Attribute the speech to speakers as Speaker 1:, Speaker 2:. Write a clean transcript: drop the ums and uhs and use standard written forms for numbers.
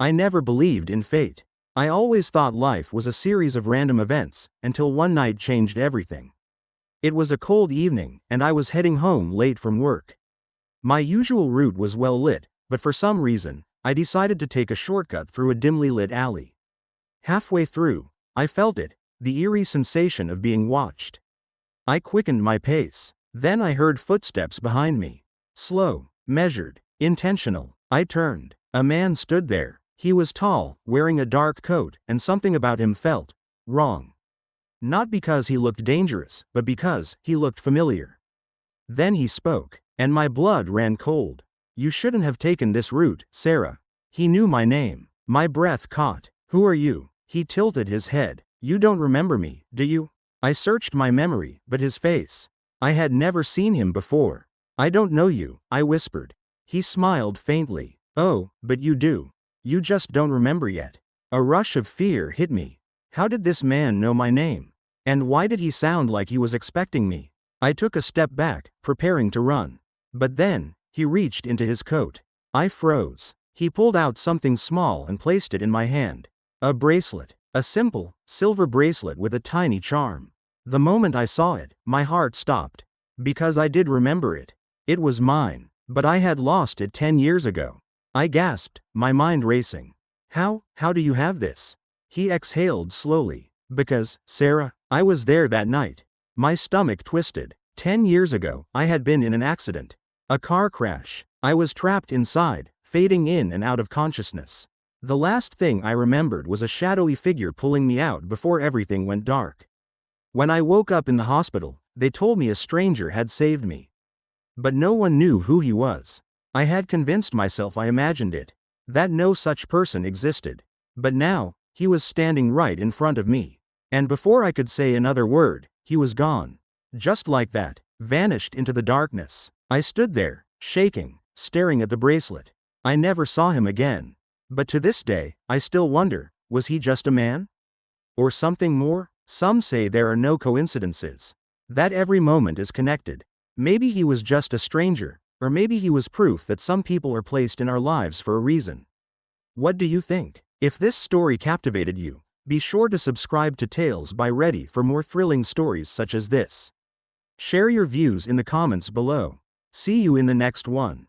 Speaker 1: I never believed in fate. I always thought life was a series of random events, until one night changed everything. It was a cold evening, and I was heading home late from work. My usual route was well lit, but for some reason, I decided to take a shortcut through a dimly lit alley. Halfway through, I felt it, the eerie sensation of being watched. I quickened my pace. Then I heard footsteps behind me. Slow, measured, intentional. I turned. A man stood there. He was tall, wearing a dark coat, and something about him felt wrong. Not because he looked dangerous, but because he looked familiar. Then he spoke, and my blood ran cold. "You shouldn't have taken this route, Sarah." He knew my name. My breath caught. "Who are you?" He tilted his head. "You don't remember me, do you?" I searched my memory, but his face. I had never seen him before. "I don't know you," I whispered. He smiled faintly. "Oh, but you do. You just don't remember yet." A rush of fear hit me. How did this man know my name? And why did he sound like he was expecting me? I took a step back, preparing to run. But then, he reached into his coat. I froze. He pulled out something small and placed it in my hand. A bracelet. A simple, silver bracelet with a tiny charm. The moment I saw it, my heart stopped. Because I did remember it. It was mine, but I had lost it 10 years ago. I gasped, my mind racing. How do you have this?" He exhaled slowly. "Because, Sarah, I was there that night." My stomach twisted. 10 years ago, I had been in an accident. A car crash. I was trapped inside, fading in and out of consciousness. The last thing I remembered was a shadowy figure pulling me out before everything went dark. When I woke up in the hospital, they told me a stranger had saved me. But no one knew who he was. I had convinced myself I imagined it, that no such person existed. But now, he was standing right in front of me. And before I could say another word, he was gone. Just like that, vanished into the darkness. I stood there, shaking, staring at the bracelet. I never saw him again. But to this day, I still wonder, was he just a man? Or something more? Some say there are no coincidences. That every moment is connected. Maybe he was just a stranger, or maybe he was proof that some people are placed in our lives for a reason. What do you think? If this story captivated you, be sure to subscribe to Tales by Reddy for more thrilling stories such as this. Share your views in the comments below. See you in the next one.